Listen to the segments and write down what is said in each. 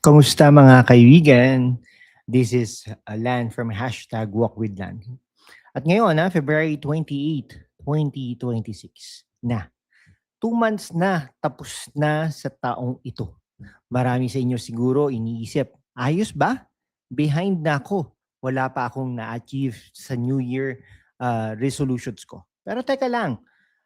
Kamusta mga kaibigan? This is Lan from hashtag Walk with Lan. At ngayon, February 28, 2026 na. 2 months na tapos na sa taong ito. Marami sa inyo siguro iniisip, ayos ba? Behind na ako. Wala pa akong na-achieve sa New Year resolutions ko. Pero teka lang,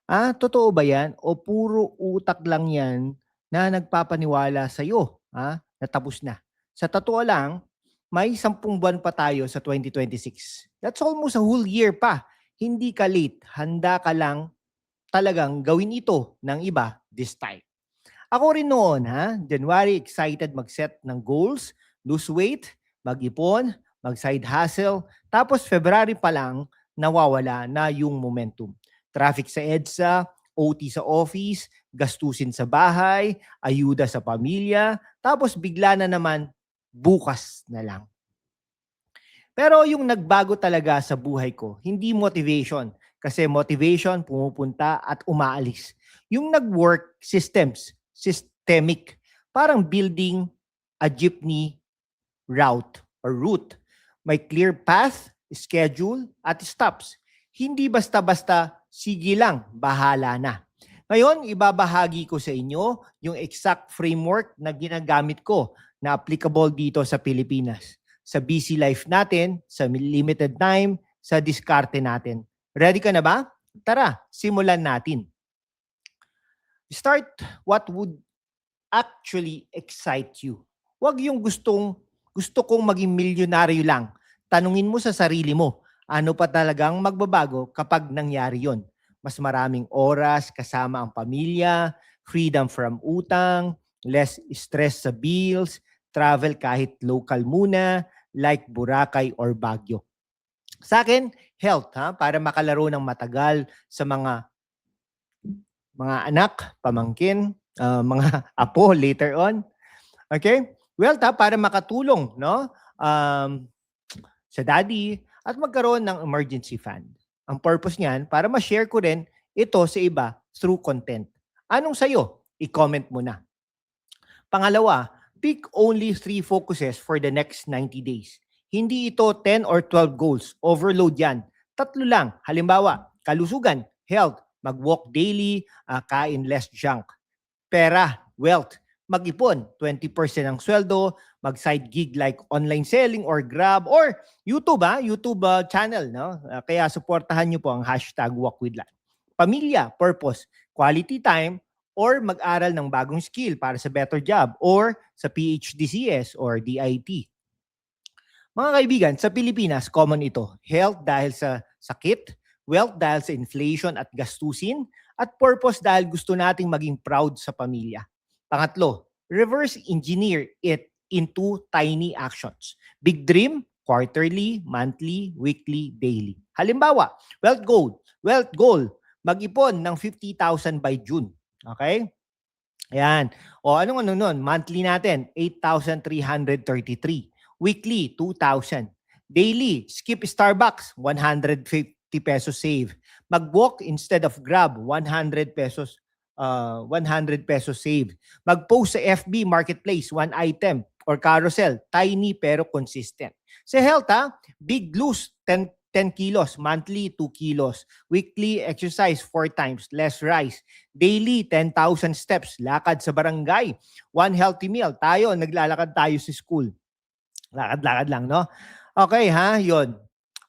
totoo ba yan? O puro utak lang yan na nagpapaniwala sa'yo na tapos na? Sa totoo lang, may 10 buwan pa tayo sa 2026. That's almost a whole year pa. Hindi ka late. Handa ka lang talagang gawin ito ng iba this time. Ako rin noon, January, excited mag-set ng goals, lose weight, mag-ipon, mag-side hustle. Tapos February pa lang, nawawala na yung momentum. Traffic sa EDSA, OT sa office, gastusin sa bahay, ayuda sa pamilya, tapos bigla na naman, bukas na lang. Pero yung nagbago talaga sa buhay ko, hindi motivation. Kasi motivation, pumupunta at umaalis. Yung nag-work systems, systemic. Parang building a jeepney route or route. May clear path, schedule, at stops. Hindi basta-basta, sige lang, bahala na. Ngayon, ibabahagi ko sa inyo yung exact framework na ginagamit ko na applicable dito sa Pilipinas. Sa busy life natin, sa limited time, sa diskarte natin. Ready ka na ba? Tara, simulan natin. Start what would actually excite you. Huwag yung gusto kong maging milyonaryo lang. Tanungin mo sa sarili mo, ano pa talagang magbabago kapag nangyari yon? Mas maraming oras kasama ang pamilya, freedom from utang, less stress sa bills, travel kahit local muna, like Boracay or Baguio. Sa akin, health, para makalaro ng matagal sa mga anak, pamangkin, mga apo later on. Okay? Wealth, para makatulong, no? Sa daddy at magkaroon ng emergency fund. Ang purpose niyan, para ma-share ko rin ito sa iba through content. Anong sayo? I-comment mo na. Pangalawa, pick only 3 focuses for the next 90 days. Hindi ito 10 or 12 goals. Overload yan. 3 lang. Halimbawa, kalusugan, health, mag-walk daily, kain less junk. Pera, wealth, mag-ipon, 20% ng sweldo, mag-side gig like online selling or Grab or YouTube, YouTube channel. No? Kaya supportahan nyo po ang hashtag Walk with Lan. Pamilya, purpose, quality time, or mag-aral ng bagong skill para sa better job or sa PhDCS or DIT. Mga kaibigan, sa Pilipinas, common ito. Health dahil sa sakit, wealth dahil sa inflation at gastusin, at purpose dahil gusto nating maging proud sa pamilya. Pangatlo, reverse engineer it into tiny actions. Big dream, quarterly, monthly, weekly, daily. Halimbawa, wealth goal, mag-ipon ng 50,000 by June. Okay? Ayan. O anong nun? Monthly natin, 8,333. Weekly, 2,000. Daily, skip Starbucks, 150 pesos save. Mag-walk instead of Grab, 100 pesos 100 pesos save. Mag-post sa FB Marketplace, 1 item or carousel, tiny pero consistent. Sa health, big lose, 10 kilos, monthly 2 kilos, weekly exercise 4 times, less rice, daily 10,000 steps, lakad sa barangay, 1 healthy meal. Tayo, naglalakad tayo sa school. Lakad-lakad lang, no? Okay, yun.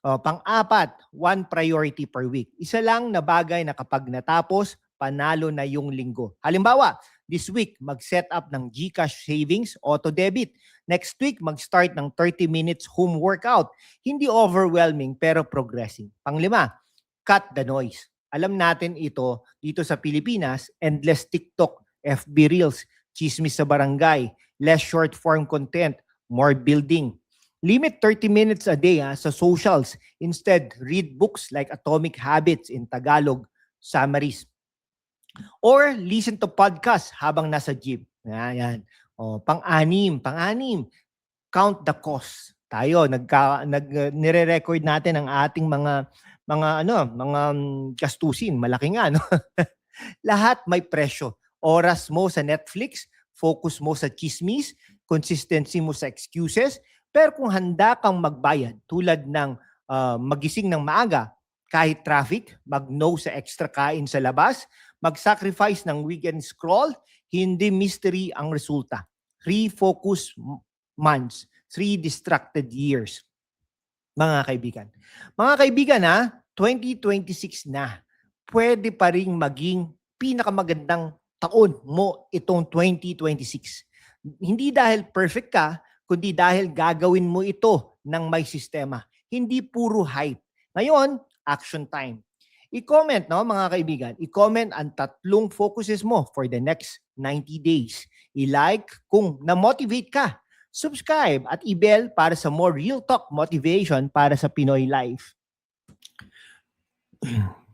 Pang-apat, 1 priority per week. Isa lang na bagay na kapag natapos, panalo na yung linggo. Halimbawa, this week, mag-set up ng GCash savings, auto-debit. Next week, mag-start ng 30 minutes home workout. Hindi overwhelming pero progressing. Panglima, cut the noise. Alam natin ito dito sa Pilipinas, endless TikTok, FB Reels, chismis sa barangay, less short-form content, more building. Limit 30 minutes a day sa socials. Instead, read books like Atomic Habits in Tagalog, summaries. Or listen to podcast habang nasa gym. Yan. Pang-anim, count the cost. Tayo nire-record natin ang ating mga gastusin, malaki nga, no? Lahat may presyo. Oras mo sa Netflix, focus mo sa chismis, consistency mo sa excuses, pero kung handa kang magbayad tulad ng magising ng maaga, kahit traffic, mag-no sa extra kain sa labas, mag-sacrifice ng weekend scroll, hindi mystery ang resulta. 3 focus months, 3 distracted years. Mga kaibigan. Mga kaibigan 2026 na. Pwede pa ring maging pinakamagandang taon mo itong 2026. Hindi dahil perfect ka, kundi dahil gagawin mo ito ng may sistema. Hindi puro hype. Ngayon, action time. I-comment, no, mga kaibigan. I-comment ang 3 focuses mo for the next 90 days. I-like kung na-motivate ka. Subscribe at i-bell para sa more real talk motivation para sa Pinoy life.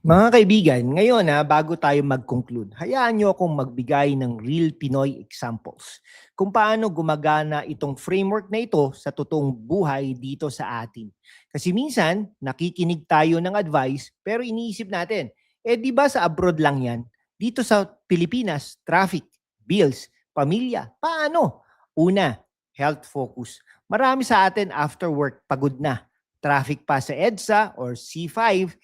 Mga kaibigan, ngayon bago tayo mag-conclude, hayaan nyo akong magbigay ng real Pinoy examples kung paano gumagana itong framework na ito sa totoong buhay dito sa atin. Kasi minsan, nakikinig tayo ng advice pero iniisip natin, di ba sa abroad lang yan? Dito sa Pilipinas, traffic, bills, pamilya, paano? Una, health focus. Marami sa atin after work pagod na. Traffic pa sa EDSA or C5,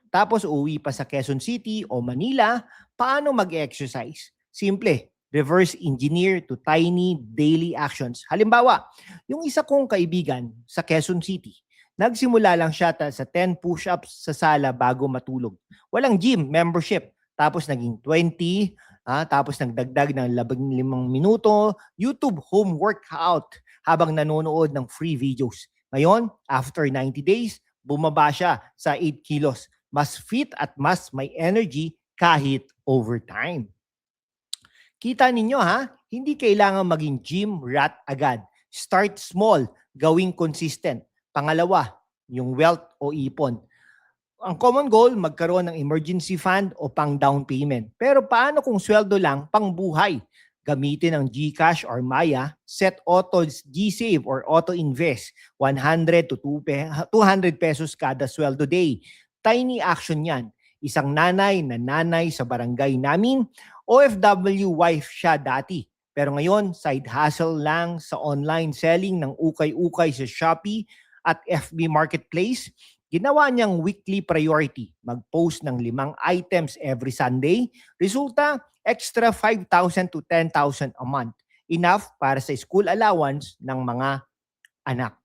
tapos uwi pa sa Quezon City o Manila, paano mag-exercise? Simple, reverse engineer to tiny daily actions. Halimbawa, yung isa kong kaibigan sa Quezon City, nagsimula lang siya sa 10 push-ups sa sala bago matulog. Walang gym membership. Tapos naging 20, tapos nagdagdag ng 15 minuto, YouTube home workout habang nanonood ng free videos. Ngayon, after 90 days, bumaba siya sa 8 kilos. Mas fit at mas may energy kahit overtime. Kita ninyo hindi kailangan maging gym rat agad. Start small, gawing consistent. Pangalawa, yung wealth o ipon. Ang common goal, magkaroon ng emergency fund o pang down payment. Pero paano kung sweldo lang, pang buhay? Gamitin ang GCash or Maya, set auto GSave or auto invest, 100 to 200 pesos kada sweldo day. Tiny action yan. Isang nanay sa barangay namin, OFW wife siya dati. Pero ngayon, side hustle lang sa online selling ng ukay-ukay sa Shopee at FB Marketplace. Ginawa niyang weekly priority, mag-post ng 5 items every Sunday. Resulta, extra 5,000 to 10,000 a month. Enough para sa school allowance ng mga anak.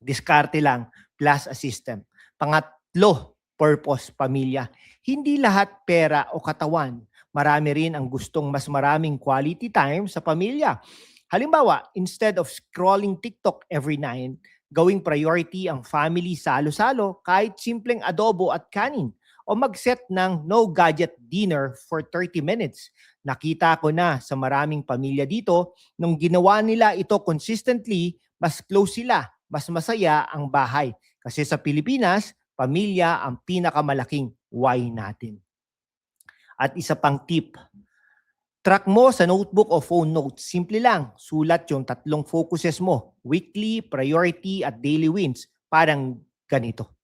Diskarte lang, plus a system. Pangatlo, purpose, pamilya. Hindi lahat pera o katawan. Marami rin ang gustong mas maraming quality time sa pamilya. Halimbawa, instead of scrolling TikTok every night, gawing priority ang family salo-salo kahit simpleng adobo at kanin. O mag-set ng no gadget dinner for 30 minutes. Nakita ko na sa maraming pamilya dito, nung ginawa nila ito consistently, mas close sila, mas masaya ang bahay. Kasi sa Pilipinas, pamilya ang pinakamalaking why natin. At isa pang tip, track mo sa notebook o phone notes. Simple lang, sulat yung 3 focuses mo, weekly, priority, at daily wins. Parang ganito.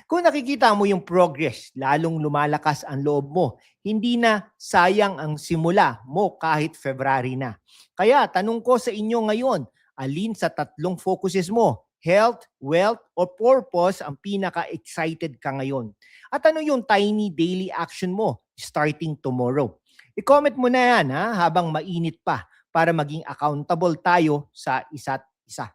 Kung nakikita mo yung progress, lalong lumalakas ang loob mo. Hindi na sayang ang simula mo kahit February na. Kaya tanong ko sa inyo ngayon, alin sa 3 focuses mo, health, wealth, o purpose ang pinaka-excited ka ngayon? At ano yung tiny daily action mo starting tomorrow? I-comment mo na yan habang mainit pa para maging accountable tayo sa isa't isa.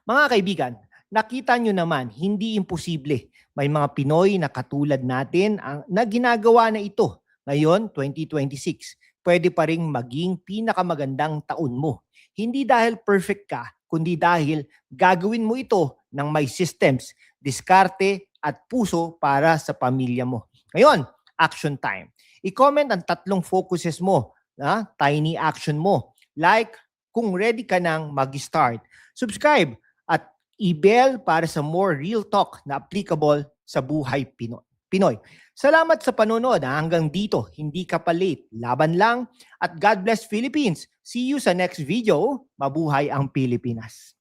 Mga kaibigan, nakita nyo naman, hindi imposible. May mga Pinoy na katulad natin na ginagawa na ito. Ngayon, 2026, pwede pa ring maging pinakamagandang taon mo. Hindi dahil perfect ka, kundi dahil gagawin mo ito ng may systems, diskarte at puso para sa pamilya mo. Ngayon, action time. I-comment ang 3 focuses mo, tiny action mo. Like, kung ready ka nang mag-start. Subscribe at i-bell para sa more real talk na applicable sa buhay Pinoy. Salamat sa panonood. Hanggang dito, hindi ka pa late. Laban lang at God bless Philippines. See you sa next video. Mabuhay ang Pilipinas.